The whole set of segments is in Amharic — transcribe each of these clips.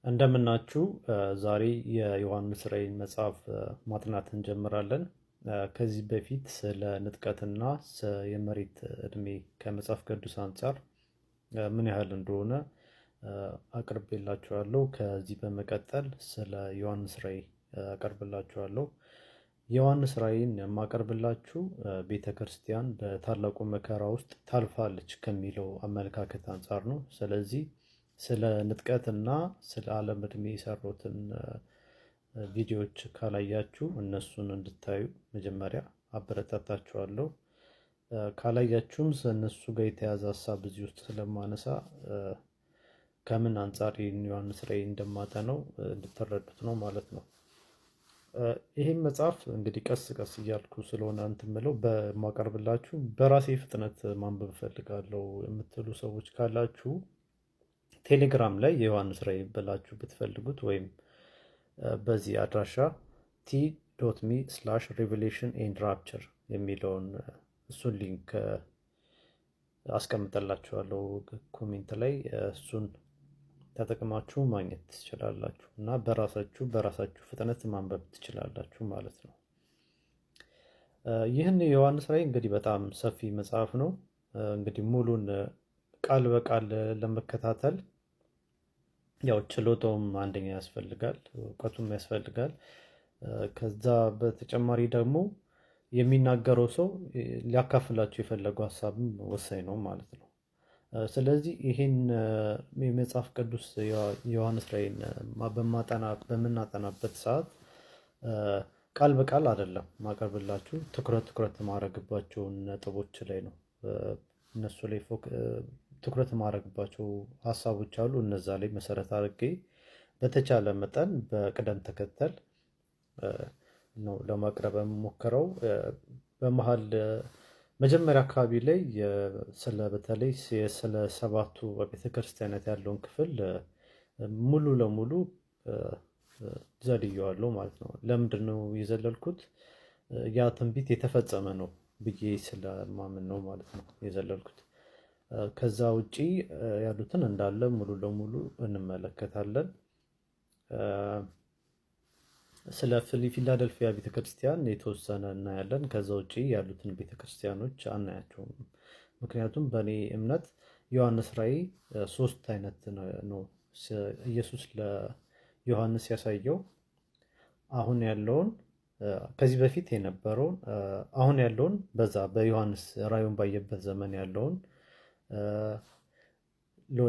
እንደምናችሁ ዛሬ የዮሐንስ ራዕይን መጽሐፍ ማጥናት እንጀምራለን። ከዚህ በፊት ስለ ንጥቀትና የመሬት ዕድሜ ከመጽሐፍ ቅዱስ አንጻር ምን ያህል እንደሆነ አቅርቤላችኋለሁ። ከዚህ በመቀጠል ስለ ዮሐንስ ራዕይ አቀርብላችኋለሁ። የዮሐንስ ራዕይን የማቀርብላችሁ ቤተ ክርስቲያን በታላቁ መከራ ውስጥ ታልፋለች ከሚለው አመለካከት አንጻር ነው። ስለዚህ ስለ ንጥቀት እና ስለ ዓለም ዕድሜ የሰሩትን ቪዲዮዎች ካላያችሁ እነሱን እንድታዩ መጀመሪያ አበረታታችኋለሁ። ካላያችሁም እነሱ ጋር የተያዘ ሀሳብ እዚህ ውስጥ ስለማነሳ ከምን አንጻር ዮሐንስ ራዕይ እንደማጠነው እንድትረዱት ነው ማለት ነው። ይህም መጽሐፍ እንግዲህ ቀስ ቀስ እያልኩ ስለሆነ እንትን ብለው በማቀርብላችሁ በራሴ ፍጥነት ማንበብ እፈልጋለሁ የምትሉ ሰዎች ካላችሁ ቴሌግራም ላይ የዮሐንስ ራዕይ ብላችሁ ብትፈልጉት ወይም በዚህ አድራሻ t.me/revelation and rapture የሚለውን እሱን ሊንክ አስቀምጠላችኋለሁ ኮሜንት ላይ። እሱን ተጠቅማችሁ ማግኘት ትችላላችሁ እና በራሳችሁ ፍጥነት ማንበብ ትችላላችሁ ማለት ነው። ይህን የዮሐንስ ራዕይ እንግዲህ በጣም ሰፊ መጽሐፍ ነው። እንግዲህ ሙሉን ቃል በቃል ለመከታተል ያው ችሎታውም አንደኛ ያስፈልጋል፣ እውቀቱም ያስፈልጋል። ከዛ በተጨማሪ ደግሞ የሚናገረው ሰው ሊያካፍላቸው የፈለገው ሀሳብም ወሳኝ ነው ማለት ነው። ስለዚህ ይህን የመጽሐፍ ቅዱስ ዮሐንስ ራዕይን በምናጠናበት ሰዓት ቃል በቃል አይደለም ማቀርብላችሁ፣ ትኩረት ማድረግባቸውን ነጥቦች ላይ ነው። እነሱ ላይ ትኩረት ማድረግባቸው ሀሳቦች አሉ። እነዛ ላይ መሰረት አድርጌ በተቻለ መጠን በቅደም ተከተል ነው ለማቅረብ የምሞክረው። በመሀል መጀመሪያ አካባቢ ላይ በተለይ ስለ ሰባቱ ቤተክርስቲያናት ያለውን ክፍል ሙሉ ለሙሉ ዘልየዋለሁ ማለት ነው። ለምንድን ነው የዘለልኩት? ያ ትንቢት የተፈጸመ ነው ብዬ ስለማምን ነው ማለት ነው የዘለልኩት። ከዛ ውጪ ያሉትን እንዳለ ሙሉ ለሙሉ እንመለከታለን። ስለ ፊላደልፊያ ቤተክርስቲያን የተወሰነ እናያለን። ከዛ ውጪ ያሉትን ቤተክርስቲያኖች አናያቸውም። ምክንያቱም በእኔ እምነት ዮሐንስ ራዕይ ሶስት አይነት ነው። ኢየሱስ ለዮሐንስ ያሳየው አሁን ያለውን፣ ከዚህ በፊት የነበረውን፣ አሁን ያለውን፣ በዛ በዮሐንስ ራዕዩን ባየበት ዘመን ያለውን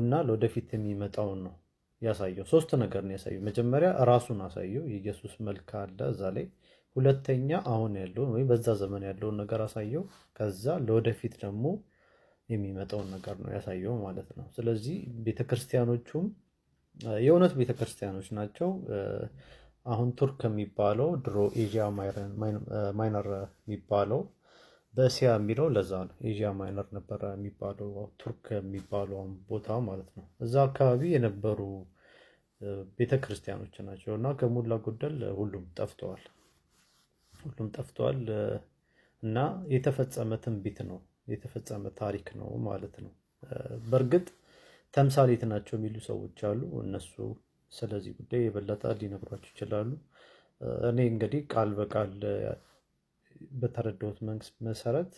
እና ለወደፊት የሚመጣውን ነው ያሳየው። ሶስት ነገር ነው ያሳየው። መጀመሪያ ራሱን አሳየው፣ የኢየሱስ መልክ አለ እዛ ላይ። ሁለተኛ አሁን ያለውን ወይም በዛ ዘመን ያለውን ነገር አሳየው። ከዛ ለወደፊት ደግሞ የሚመጣውን ነገር ነው ያሳየው ማለት ነው። ስለዚህ ቤተክርስቲያኖቹም የእውነት ቤተክርስቲያኖች ናቸው። አሁን ቱርክ የሚባለው ድሮ ኤዥያ ማይነር የሚባለው በእስያ የሚለው ለዛ ነው። ኤዥያ ማይነር ነበረ የሚባለው ቱርክ የሚባለው ቦታ ማለት ነው። እዛ አካባቢ የነበሩ ቤተክርስቲያኖች ናቸው እና ከሞላ ጎደል ሁሉም ጠፍተዋል እና የተፈጸመ ትንቢት ነው፣ የተፈጸመ ታሪክ ነው ማለት ነው። በእርግጥ ተምሳሌት ናቸው የሚሉ ሰዎች አሉ። እነሱ ስለዚህ ጉዳይ የበለጠ ሊነግሯቸው ይችላሉ። እኔ እንግዲህ ቃል በቃል በተረዳሁት መንግስት መሰረት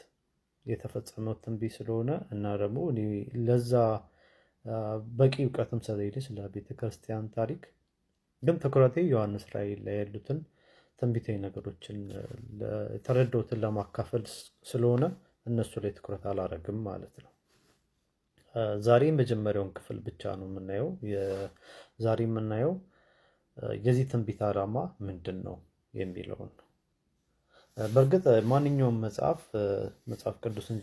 የተፈጸመው ትንቢት ስለሆነ እና ደግሞ እኔ ለዛ በቂ እውቀትም ስለሌለኝ ስለ ቤተክርስቲያን ታሪክ ግን ትኩረቴ ዮሐንስ ራዕይ ላይ ያሉትን ትንቢታዊ ነገሮችን የተረዳሁትን ለማካፈል ስለሆነ እነሱ ላይ ትኩረት አላረግም ማለት ነው። ዛሬ የመጀመሪያውን ክፍል ብቻ ነው የምናየው። ዛሬ የምናየው የዚህ ትንቢት ዓላማ ምንድን ነው የሚለውን ነው። በእርግጥ ማንኛውም መጽሐፍ ቅዱስን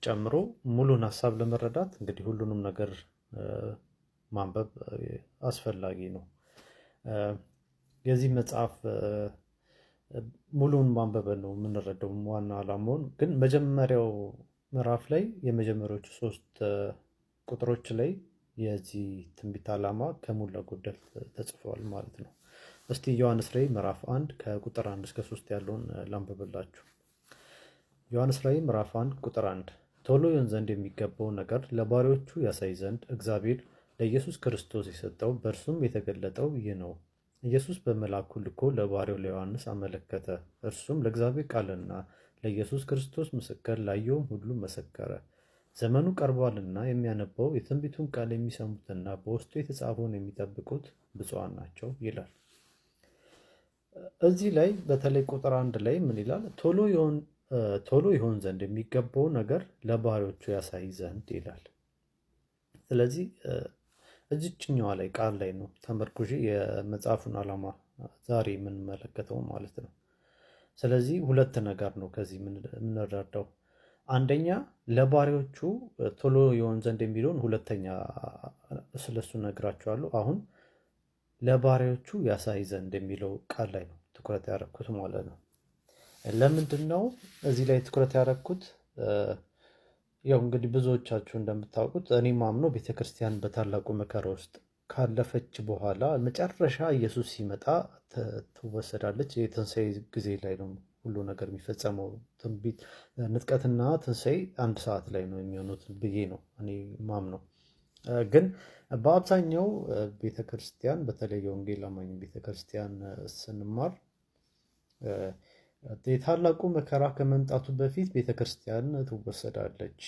ጨምሮ ሙሉን ሀሳብ ለመረዳት እንግዲህ ሁሉንም ነገር ማንበብ አስፈላጊ ነው። የዚህ መጽሐፍ ሙሉን ማንበብ ነው የምንረዳው ዋና ዓላማውን። ግን መጀመሪያው ምዕራፍ ላይ የመጀመሪያዎቹ 3 ቁጥሮች ላይ የዚህ ትንቢት ዓላማ ከሞላ ጎደል ተጽፏል ማለት ነው። እስቲ ዮሐንስ ራዕይ ምዕራፍ 1 ከቁጥር 1 እስከ 3 ያለውን ላንብብላችሁ። ዮሐንስ ራዕይ ምዕራፍ 1 ቁጥር 1 ቶሎ ይሆን ዘንድ የሚገባው ነገር ለባሪያዎቹ ያሳይ ዘንድ እግዚአብሔር ለኢየሱስ ክርስቶስ የሰጠው በእርሱም የተገለጠው ይህ ነው። ኢየሱስ በመልአኩ ልኮ ለባሪያው ለዮሐንስ አመለከተ። እርሱም ለእግዚአብሔር ቃልና ለኢየሱስ ክርስቶስ ምስክር ላየውም ሁሉ መሰከረ። ዘመኑ ቀርቧልና የሚያነበው የትንቢቱን ቃል የሚሰሙትና በውስጡ የተጻፈውን የሚጠብቁት ብፁዓን ናቸው ይላል። እዚህ ላይ በተለይ ቁጥር 1 ላይ ምን ይላል? ቶሎ ይሆን ዘንድ የሚገባው ነገር ለባሪያዎቹ ያሳይ ዘንድ ይላል። ስለዚህ እዚችኛዋ ላይ ቃል ላይ ነው ተመርኩዤ የመጽሐፉን ዓላማ ዛሬ የምንመለከተው ማለት ነው። ስለዚህ ሁለት ነገር ነው ከዚህ የምንረዳው። አንደኛ ለባሪያዎቹ ቶሎ ይሆን ዘንድ የሚለውን ሁለተኛ ስለሱ ነግራቸዋለሁ። አሁን ለባሪያዎቹ ያሳይ ዘንድ የሚለው ቃል ላይ ነው ትኩረት ያደረኩት ማለት ነው። ለምንድን ነው እዚህ ላይ ትኩረት ያደረኩት? ያው እንግዲህ ብዙዎቻችሁ እንደምታውቁት እኔ ማምነው ቤተክርስቲያን በታላቁ መከራ ውስጥ ካለፈች በኋላ መጨረሻ ኢየሱስ ሲመጣ ትወሰዳለች። የትንሣኤ ጊዜ ላይ ነው ሁሉ ነገር የሚፈጸመው። ትንቢት ንጥቀትና ትንሣኤ አንድ ሰዓት ላይ ነው የሚሆኑት ብዬ ነው እኔ ማምነው። ግን በአብዛኛው ቤተክርስቲያን በተለይ የወንጌል አማኝ ቤተክርስቲያን ስንማር የታላቁ መከራ ከመምጣቱ በፊት ቤተክርስቲያን ትወሰዳለች።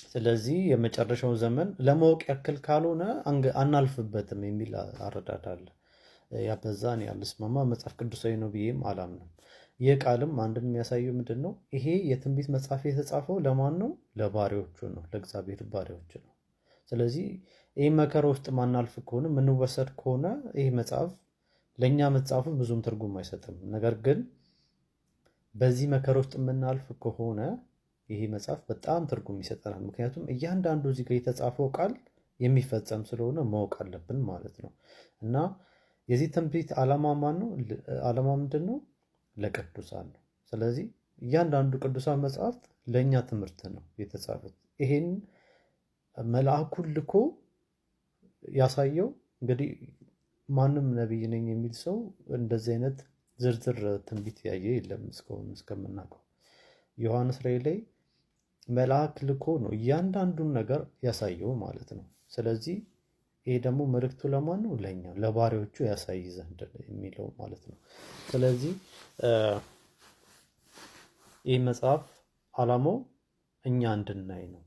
ስለዚህ የመጨረሻው ዘመን ለማወቅ ያክል ካልሆነ አናልፍበትም የሚል አረዳድ አለ። ያበዛ እኔ አልስማማ፣ መጽሐፍ ቅዱሳዊ ነው ብዬም አላምንም። ይህ ቃልም አንድ የሚያሳየው ምንድን ነው? ይሄ የትንቢት መጽሐፍ የተጻፈው ለማን ነው? ለባሪያዎቹ ነው፣ ለእግዚአብሔር ባሪያዎች ነው። ስለዚህ ይህ መከራ ውስጥ ማናልፍ ከሆነ የምንወሰድ ከሆነ ይህ መጽሐፍ ለእኛ መጽሐፉ ብዙም ትርጉም አይሰጥም። ነገር ግን በዚህ መከራ ውስጥ የምናልፍ ከሆነ ይሄ መጽሐፍ በጣም ትርጉም ይሰጠናል። ምክንያቱም እያንዳንዱ እዚህ ጋር የተጻፈው ቃል የሚፈጸም ስለሆነ ማወቅ አለብን ማለት ነው። እና የዚህ ትንቢት ዓላማ ማን ነው? ዓላማ ምንድን ነው? ለቅዱሳን ነው። ስለዚህ እያንዳንዱ ቅዱሳን መጽሐፍት ለእኛ ትምህርት ነው የተጻፉት። ይሄን መልአኩን ልኮ ያሳየው እንግዲህ ማንም ነቢይ ነኝ የሚል ሰው እንደዚህ አይነት ዝርዝር ትንቢት ያየ የለም እስካሁን እስከምናውቀው። ዮሐንስ ራእይ ላይ መልአክ ልኮ ነው እያንዳንዱን ነገር ያሳየው ማለት ነው። ስለዚህ ይሄ ደግሞ መልእክቱ ለማን ነው? ለእኛ ለባሪያዎቹ ያሳይ ዘንድ የሚለው ማለት ነው። ስለዚህ ይህ መጽሐፍ ዓላማው እኛ እንድናይ ነው።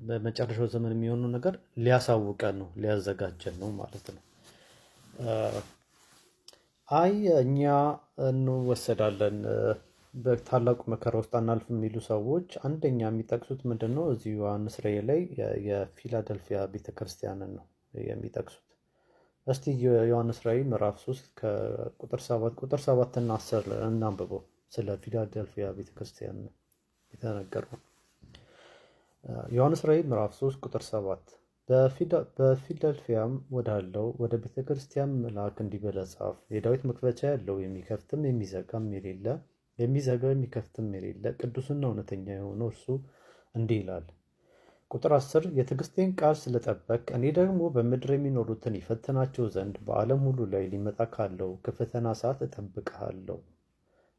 በመጨረሻው ዘመን የሚሆኑ ነገር ሊያሳውቀን ነው፣ ሊያዘጋጀን ነው ማለት ነው። አይ እኛ እንወሰዳለን በታላቁ መከራ ውስጥ አናልፍ የሚሉ ሰዎች አንደኛ የሚጠቅሱት ምንድን ነው? እዚህ ዮሐንስ ራእይ ላይ የፊላደልፊያ ቤተክርስቲያንን ነው የሚጠቅሱት። እስቲ ዮሐንስ ራእይ ምዕራፍ 3 ከቁጥር 7 እና 10 እናንብበው። ስለ ፊላደልፊያ ቤተክርስቲያን የተነገረው ዮሐንስ ራእይ ምዕራፍ 3 ቁጥር 7 በፊላደልፊያም ወዳለው ወደ ቤተክርስቲያን መልአክ እንዲህ ብለህ ጻፍ፣ የዳዊት መክፈቻ ያለው የሚከፍትም የሚዘጋም የሌለ የሚዘጋው የሚከፍትም የሌለ ቅዱስና እውነተኛ የሆነው እርሱ እንዲህ ይላል። ቁጥር 10 የትዕግስቴን ቃል ስለጠበቅ እኔ ደግሞ በምድር የሚኖሩትን ይፈትናቸው ዘንድ በዓለም ሁሉ ላይ ሊመጣ ካለው ከፈተና ሰዓት እጠብቅሃለሁ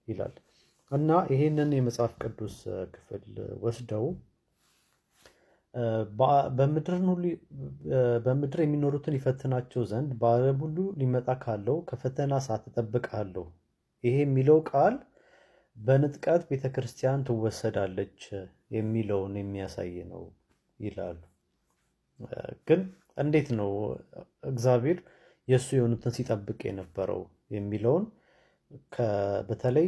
ይላል። እና ይሄንን የመጽሐፍ ቅዱስ ክፍል ወስደው በምድር የሚኖሩትን ይፈትናቸው ዘንድ በዓለም ሁሉ ሊመጣ ካለው ከፈተና ሰዓት እጠብቅሃለሁ፣ ይሄ የሚለው ቃል በንጥቀት ቤተክርስቲያን ትወሰዳለች የሚለውን የሚያሳይ ነው ይላሉ። ግን እንዴት ነው እግዚአብሔር የእሱ የሆኑትን ሲጠብቅ የነበረው የሚለውን በተለይ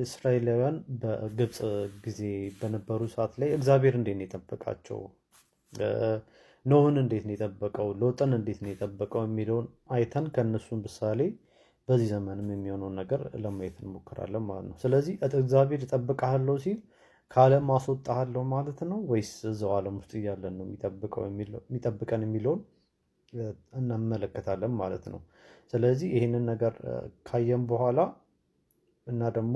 እስራኤላውያን በግብፅ ጊዜ በነበሩ ሰዓት ላይ እግዚአብሔር እንዴት ነው የጠበቃቸው፣ ኖህን እንዴት ነው የጠበቀው፣ ሎጥን እንዴት ነው የጠበቀው የሚለውን አይተን ከእነሱ ምሳሌ በዚህ ዘመንም የሚሆነውን ነገር ለማየት እንሞክራለን ማለት ነው። ስለዚህ እግዚአብሔር እጠብቅሃለሁ ሲል ከዓለም አስወጣሃለሁ ማለት ነው ወይስ እዛው ዓለም ውስጥ እያለን ነው የሚጠብቀን የሚለውን እንመለከታለን ማለት ነው። ስለዚህ ይህንን ነገር ካየን በኋላ እና ደግሞ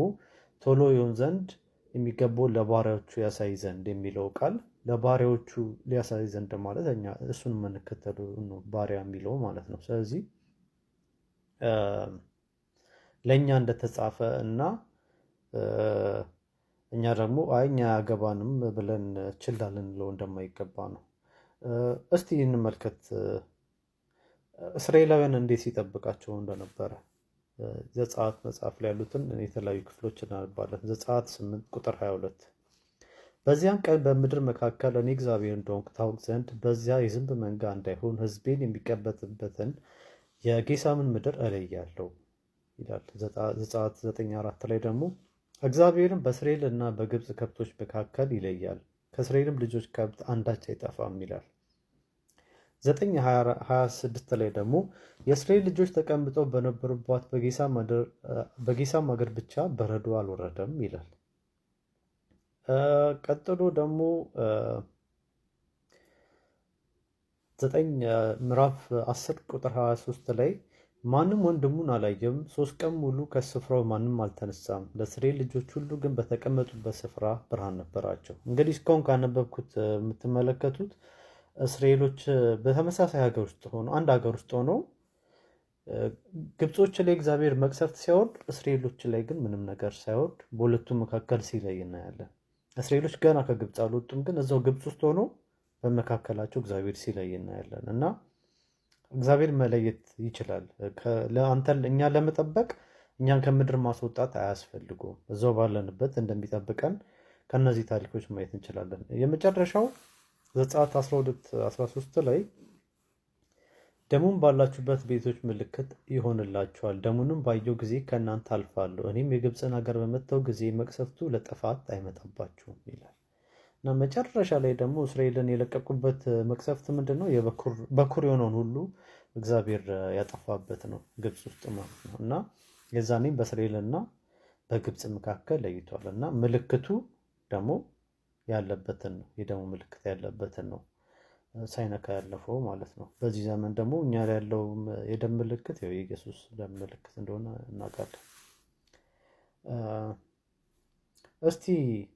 ቶሎ ይሆን ዘንድ የሚገባው ለባሪያዎቹ ያሳይ ዘንድ የሚለው ቃል ለባሪያዎቹ ሊያሳይ ዘንድ ማለት እኛ እሱን የምንከተሉ ነው ባሪያ የሚለው ማለት ነው። ስለዚህ ለእኛ እንደተጻፈ እና እኛ ደግሞ እኛ አያገባንም ብለን ችላ ልንለው እንደማይገባ ነው። እስቲ እንመልከት እስራኤላውያን እንዴት ሲጠብቃቸው እንደነበረ። ዘጸአት መጽሐፍ ላይ ያሉትን የተለያዩ ክፍሎች እናነባለን። ዘጸአት 8 ቁጥር 22 በዚያን ቀን በምድር መካከል እኔ እግዚአብሔር እንደሆንኩ ታውቅ ዘንድ በዚያ የዝንብ መንጋ እንዳይሆን ሕዝቤን የሚቀበጥበትን የጌሳምን ምድር እለያለሁ ይላል። ዘጸአት 9:4 ላይ ደግሞ እግዚአብሔርም በእስራኤል እና በግብፅ ከብቶች መካከል ይለያል፣ ከእስራኤልም ልጆች ከብት አንዳች አይጠፋም ይላል። 9:26 ላይ ደግሞ የእስራኤል ልጆች ተቀምጠው በነበሩባት በጌሳም ሀገር ብቻ በረዶ አልወረደም ይላል። ቀጥሎ ደግሞ ምዕራፍ 10 ቁጥር 23 ላይ ማንም ወንድሙን አላየም፣ 3 ቀን ሙሉ ከስፍራው ማንም አልተነሳም፣ ለእስራኤል ልጆች ሁሉ ግን በተቀመጡበት ስፍራ ብርሃን ነበራቸው። እንግዲህ እስካሁን ካነበብኩት የምትመለከቱት እስራኤሎች በተመሳሳይ ሀገር ውስጥ ሆነው አንድ ሀገር ውስጥ ሆነው ግብጾች ላይ እግዚአብሔር መቅሰፍት ሲያወርድ እስራኤሎች ላይ ግን ምንም ነገር ሳይወርድ በሁለቱም መካከል ሲለይ እናያለን። እስራኤሎች ገና ከግብፅ አልወጡም፣ ግን እዛው ግብፅ ውስጥ ሆኖ በመካከላቸው እግዚአብሔር ሲለይ እናያለን። እና እግዚአብሔር መለየት ይችላል። እኛን ለመጠበቅ እኛን ከምድር ማስወጣት አያስፈልጉም። እዛው ባለንበት እንደሚጠብቀን ከነዚህ ታሪኮች ማየት እንችላለን። የመጨረሻው ዘጸአት 12:13 ላይ ደሙን ባላችሁበት ቤቶች ምልክት ይሆንላችኋል፣ ደሙንም ባየው ጊዜ ከእናንተ አልፋለሁ፣ እኔም የግብፅን ሀገር በመታው ጊዜ መቅሰፍቱ ለጥፋት አይመጣባችሁም ይላል። እና መጨረሻ ላይ ደግሞ እስራኤልን የለቀቁበት መቅሰፍት ምንድን ነው? በኩር የሆነውን ሁሉ እግዚአብሔር ያጠፋበት ነው፣ ግብፅ ውስጥ ማለት ነው። እና የዛኔም በእስራኤልና በግብፅ መካከል ለይቷል። እና ምልክቱ ደግሞ ያለበትን ነው፣ የደሙ ምልክት ያለበትን ነው ሳይነካ ያለፈው ማለት ነው። በዚህ ዘመን ደግሞ እኛ ላይ ያለው የደም ምልክት የኢየሱስ ደም ምልክት እንደሆነ እናውቃለን። እስቲ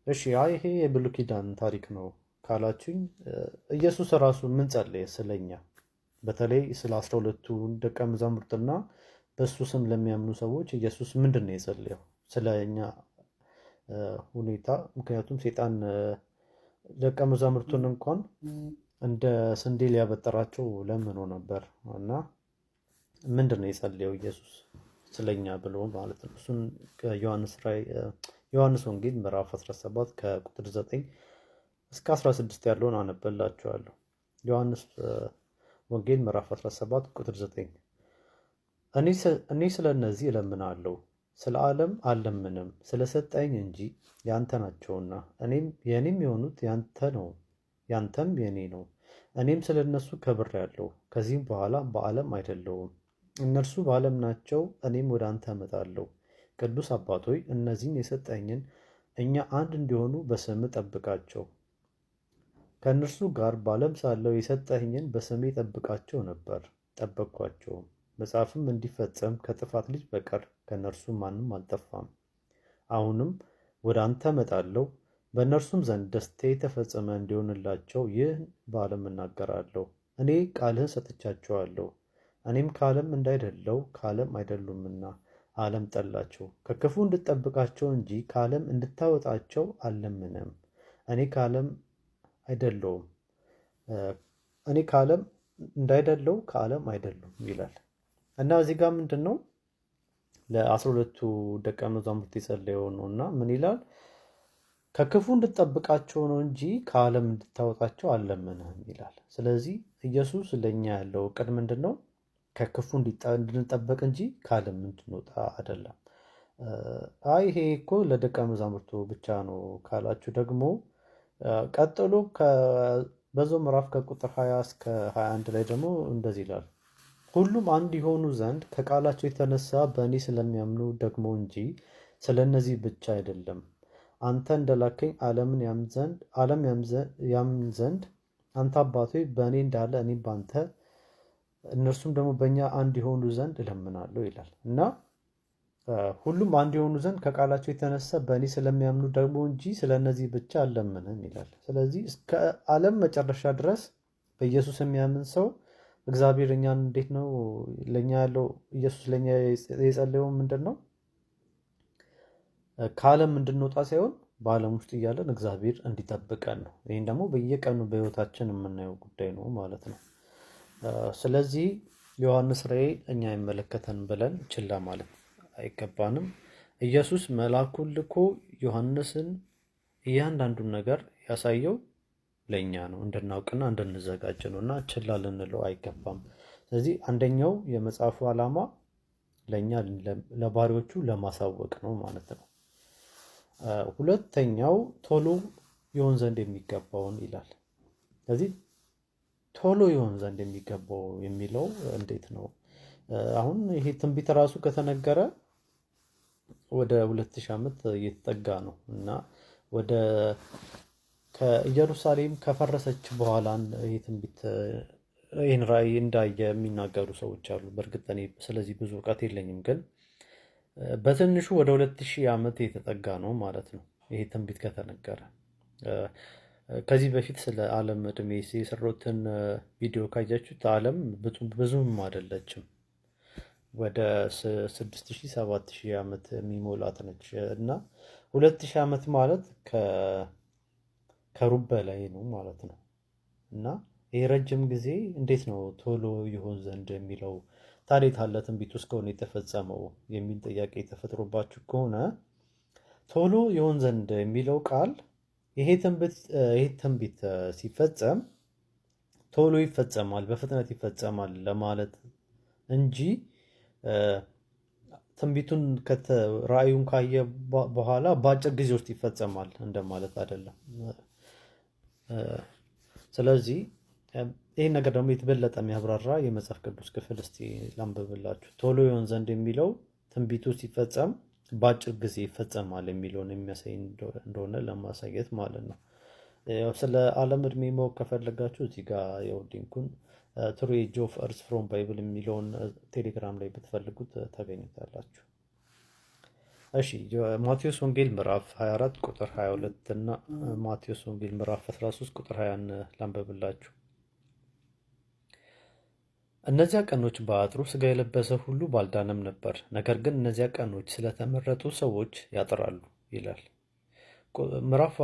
እሺ ይሄ የብሉይ ኪዳን ታሪክ ነው ካላችሁኝ፣ ኢየሱስ ራሱ ምን ጸለየ ስለኛ? በተለይ ስለ 12ቱ ደቀ መዛሙርትና በእሱ ስም ለሚያምኑ ሰዎች ኢየሱስ ምንድን ነው የጸለየው ስለኛ ሁኔታ? ምክንያቱም ሴጣን ደቀ መዛሙርቱን እንኳን እንደ ስንዴ ሊያበጠራቸው ለምኖ ነበር እና ምንድን ነው የጸለየው ኢየሱስ ስለኛ ብሎ ማለት ነው። እሱን ዮሐንስ ወንጌል ምዕራፍ 17 ከቁጥር 9 እስከ 16 ያለውን አነበላችኋለሁ። ዮሐንስ ወንጌል ምዕራፍ 17 ቁጥር 9 እኔ ስለ እነዚህ እለምናለሁ፣ ስለ ዓለም አልለምንም፣ ስለሰጠኝ እንጂ ያንተ ናቸውና፣ የእኔም የሆኑት ያንተ ነው፣ ያንተም የእኔ ነው። እኔም ስለ እነሱ ከብሬአለሁ፣ ከዚህም በኋላ በዓለም አይደለሁም፣ እነርሱ በዓለም ናቸው፣ እኔም ወደ አንተ እመጣለሁ። ቅዱስ አባት ሆይ እነዚህን የሰጠኝን እኛ አንድ እንዲሆኑ በስምህ ጠብቃቸው። ከእነርሱ ጋር በዓለም ሳለሁ የሰጠኝን በስሜ ጠብቃቸው ነበር፣ ጠበቅኳቸውም። መጽሐፍም እንዲፈጸም ከጥፋት ልጅ በቀር ከእነርሱ ማንም አልጠፋም። አሁንም ወደ አንተ እመጣለሁ፣ በእነርሱም ዘንድ ደስታዬ የተፈጸመ እንዲሆንላቸው ይህን በዓለም እናገራለሁ። እኔ ቃልህን ሰጥቻቸዋለሁ፣ እኔም ከዓለም እንዳይደለው ከዓለም አይደሉምና ዓለም ጠላቸው። ከክፉ እንድጠብቃቸው እንጂ ከዓለም እንድታወጣቸው አልለምንም። እኔ ከዓለም አይደለውም፣ እኔ ከዓለም እንዳይደለው ከዓለም አይደሉም ይላል። እና እዚህ ጋር ምንድን ነው ለ12ቱ ደቀ መዛሙርት የጸለየው ነው። እና ምን ይላል? ከክፉ እንድጠብቃቸው ነው እንጂ ከዓለም እንድታወጣቸው አልለምንህም ይላል። ስለዚህ ኢየሱስ ለእኛ ያለው እቅድ ምንድን ነው? ከክፉ እንድንጠበቅ እንጂ ከዓለም እንድንወጣ አይደለም። ይሄ እኮ ለደቀ መዛሙርቱ ብቻ ነው ካላችሁ ደግሞ ቀጥሎ በዛው ምዕራፍ ከቁጥር 20 እስከ 21 ላይ ደግሞ እንደዚህ ይላል፣ ሁሉም አንድ የሆኑ ዘንድ ከቃላቸው የተነሳ በእኔ ስለሚያምኑ ደግሞ እንጂ ስለ እነዚህ ብቻ አይደለም። አንተ እንደላከኝ ዓለም ያምን ዘንድ አንተ አባቶ በእኔ እንዳለ እኔም በአንተ እነርሱም ደግሞ በእኛ አንድ የሆኑ ዘንድ እለምናለሁ ይላል። እና ሁሉም አንድ የሆኑ ዘንድ ከቃላቸው የተነሳ በእኔ ስለሚያምኑ ደግሞ እንጂ ስለ እነዚህ ብቻ አልለምንም ይላል። ስለዚህ እስከ ዓለም መጨረሻ ድረስ በኢየሱስ የሚያምን ሰው እግዚአብሔር እኛን እንዴት ነው ለእኛ ያለው? ኢየሱስ ለእኛ የጸለየው ምንድን ነው? ከዓለም እንድንወጣ ሳይሆን በዓለም ውስጥ እያለን እግዚአብሔር እንዲጠብቀን ነው። ይህን ደግሞ በየቀኑ በህይወታችን የምናየው ጉዳይ ነው ማለት ነው። ስለዚህ ዮሐንስ ራእይ እኛ አይመለከተን ብለን ችላ ማለት አይገባንም። ኢየሱስ መልአኩን ልኮ ዮሐንስን እያንዳንዱን ነገር ያሳየው ለእኛ ነው፣ እንድናውቅና እንድንዘጋጅ ነው እና ችላ ልንለው አይገባም። ስለዚህ አንደኛው የመጽሐፉ ዓላማ ለእኛ ለባሪዎቹ ለማሳወቅ ነው ማለት ነው። ሁለተኛው ቶሎ ይሆን ዘንድ የሚገባውን ይላል። ስለዚህ ቶሎ ይሆን ዘንድ የሚገባው የሚለው እንዴት ነው? አሁን ይሄ ትንቢት ራሱ ከተነገረ ወደ 2000 ዓመት እየተጠጋ ነው እና ወደ ከኢየሩሳሌም ከፈረሰች በኋላ ይሄ ትንቢት ይህን ራእይ እንዳየ የሚናገሩ ሰዎች አሉ። በእርግጥ እኔ ስለዚህ ብዙ እውቀት የለኝም፣ ግን በትንሹ ወደ 2000 ዓመት የተጠጋ ነው ማለት ነው ይሄ ትንቢት ከተነገረ። ከዚህ በፊት ስለ ዓለም ዕድሜ የሰሩትን ቪዲዮ ካያችሁት ዓለም ብዙም አይደለችም፣ ወደ 6000 7000 ዓመት የሚሞላት ነች እና 2000 ዓመት ማለት ከሩብ በላይ ነው ማለት ነው። እና ይህ ረጅም ጊዜ እንዴት ነው ቶሎ ይሆን ዘንድ የሚለው ታዲያ አለ ትንቢቱ እስከሆነ የተፈጸመው የሚል ጥያቄ ተፈጥሮባችሁ ከሆነ ቶሎ ይሆን ዘንድ የሚለው ቃል ይሄ ትንቢት ሲፈጸም ቶሎ ይፈጸማል፣ በፍጥነት ይፈጸማል ለማለት እንጂ ትንቢቱን ራእዩን ካየ በኋላ በአጭር ጊዜ ውስጥ ይፈጸማል እንደማለት አይደለም። ስለዚህ ይህን ነገር ደግሞ የተበለጠ የሚያብራራ የመጽሐፍ ቅዱስ ክፍል እስቲ ላንብብላችሁ። ቶሎ ይሆን ዘንድ የሚለው ትንቢቱ ሲፈጸም በአጭር ጊዜ ይፈጸማል የሚለውን የሚያሳይ እንደሆነ ለማሳየት ማለት ነው። ስለ ዓለም ዕድሜ ማወቅ ከፈለጋችሁ እዚህ ጋር ሊንኩን ትሩ ኤጅ ኦፍ እርዝ ፍሮም ባይብል የሚለውን ቴሌግራም ላይ ብትፈልጉት ታገኙታላችሁ። እሺ ማቴዎስ ወንጌል ምዕራፍ 24 ቁጥር 22 እና ማቴዎስ ወንጌል ምዕራፍ 13 ቁጥር 20 ላንብብላችሁ። እነዚያ ቀኖች በአጥሩ ሥጋ የለበሰ ሁሉ ባልዳነም ነበር፣ ነገር ግን እነዚያ ቀኖች ስለተመረጡ ሰዎች ያጥራሉ ይላል። ምዕራፍ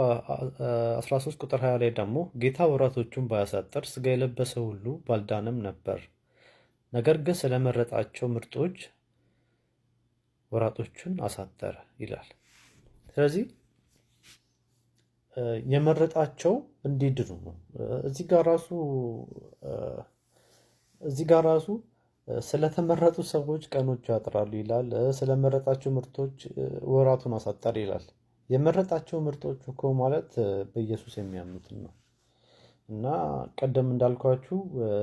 13 ቁጥር 20 ላይ ደግሞ ጌታ ወራቶቹን ባያሳጥር ሥጋ የለበሰ ሁሉ ባልዳነም ነበር፣ ነገር ግን ስለመረጣቸው ምርጦች ወራቶቹን አሳጠረ ይላል። ስለዚህ የመረጣቸው እንዲድኑ ነው። እዚህ ጋር ራሱ ስለተመረጡ ሰዎች ቀኖቹ ያጥራሉ ይላል። ስለመረጣቸው ምርጦች ወራቱን አሳጠረ ይላል። የመረጣቸው ምርጦች እኮ ማለት በኢየሱስ የሚያምኑትን ነው። እና ቀደም እንዳልኳችሁ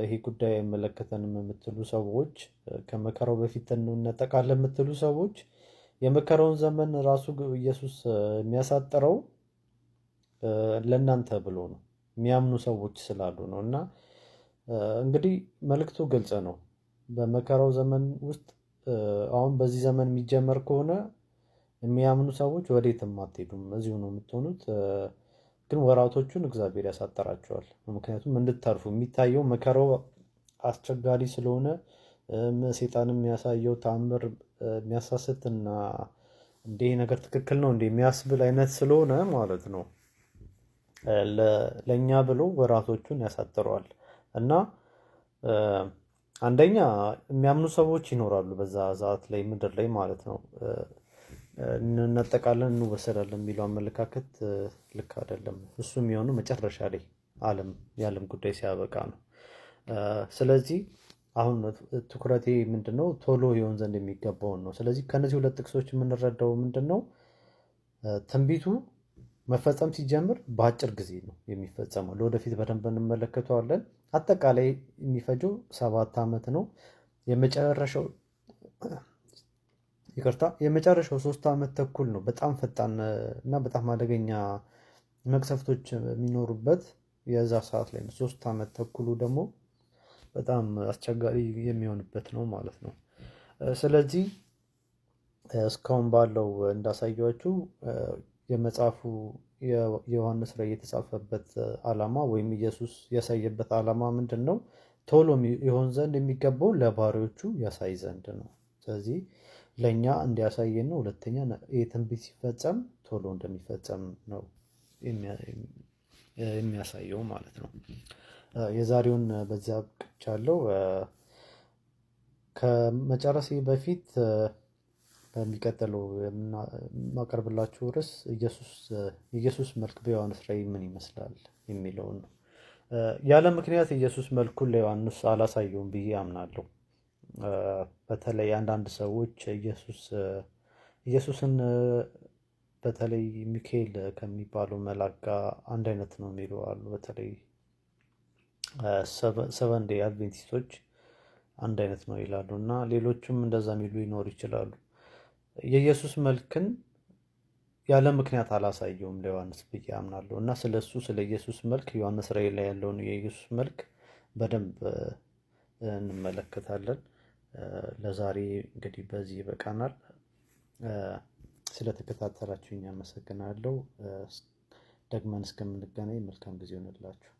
ይሄ ጉዳይ አይመለከተንም የምትሉ ሰዎች፣ ከመከራው በፊት እንነጠቃለን የምትሉ ሰዎች የመከራውን ዘመን ራሱ ኢየሱስ የሚያሳጥረው ለእናንተ ብሎ ነው፣ የሚያምኑ ሰዎች ስላሉ ነው። እና እንግዲህ መልእክቱ ግልጽ ነው። በመከራው ዘመን ውስጥ አሁን በዚህ ዘመን የሚጀመር ከሆነ የሚያምኑ ሰዎች ወዴትም አትሄዱም፣ እዚሁ ነው የምትሆኑት። ግን ወራቶቹን እግዚአብሔር ያሳጠራቸዋል። ምክንያቱም እንድታርፉ የሚታየው መከራው አስቸጋሪ ስለሆነ ሴጣን የሚያሳየው ታምር የሚያሳስትና እንዲህ ነገር ትክክል ነው እንዲህ የሚያስብል አይነት ስለሆነ ማለት ነው ለእኛ ብሎ ወራቶቹን ያሳጥረዋል። እና አንደኛ የሚያምኑ ሰዎች ይኖራሉ በዛ ሰዓት ላይ ምድር ላይ ማለት ነው። እንነጠቃለን እንወሰዳለን የሚለው አመለካከት ልክ አይደለም። እሱ የሚሆነው መጨረሻ ላይ የዓለም ጉዳይ ሲያበቃ ነው። ስለዚህ አሁን ትኩረቴ ምንድነው? ቶሎ ይሆን ዘንድ የሚገባውን ነው። ስለዚህ ከነዚህ ሁለት ጥቅሶች የምንረዳው ምንድነው? ትንቢቱ መፈጸም ሲጀምር በአጭር ጊዜ ነው የሚፈጸመው። ለወደፊት በደንብ እንመለከተዋለን። አጠቃላይ የሚፈጀው 7 ዓመት ነው። የመጨረሻው 3 ዓመት ተኩል ነው በጣም ፈጣን እና በጣም አደገኛ መቅሰፍቶች የሚኖሩበት የዛ ሰዓት ላይ ነው። 3 ዓመት ተኩሉ ደግሞ በጣም አስቸጋሪ የሚሆንበት ነው ማለት ነው። ስለዚህ እስካሁን ባለው እንዳሳያችሁ የመጽሐፉ የዮሐንስ ራዕይ የተጻፈበት ዓላማ ወይም ኢየሱስ ያሳየበት ዓላማ ምንድን ነው? ቶሎ ይሆን ዘንድ የሚገባው ለባሪዎቹ ያሳይ ዘንድ ነው። ስለዚህ ለእኛ እንዲያሳየን ነው። ሁለተኛ ይህ ትንቢት ሲፈጸም ቶሎ እንደሚፈጸም ነው የሚያሳየው ማለት ነው። የዛሬውን በዚያ አብቅቻለሁ። ከመጨረሴ በፊት በሚቀጥለው የማቀርብላችሁ ርዕስ የኢየሱስ መልክ በዮሐንስ ራእይ ምን ይመስላል የሚለውን ነው። ያለ ምክንያት ኢየሱስ መልኩን ለዮሐንስ አላሳየውም ብዬ አምናለሁ። በተለይ አንዳንድ ሰዎች ኢየሱስን በተለይ ሚካኤል ከሚባለው መልአክ ጋር አንድ አይነት ነው የሚሉ አሉ። በተለይ ሰቨን ዴይ አድቬንቲስቶች አንድ አይነት ነው ይላሉ እና ሌሎችም እንደዛ የሚሉ ይኖሩ ይችላሉ። የኢየሱስ መልክን ያለ ምክንያት አላሳየውም ለዮሐንስ ብዬ አምናለሁ እና ስለ ኢየሱስ መልክ ዮሐንስ ራእይ ላይ ያለውን የኢየሱስ መልክ በደንብ እንመለከታለን። ለዛሬ እንግዲህ በዚህ ይበቃናል። ስለተከታተላችሁኝ አመሰግናለሁ። ደግመን እስከምንገናኝ መልካም ጊዜ ይሆንላችሁ።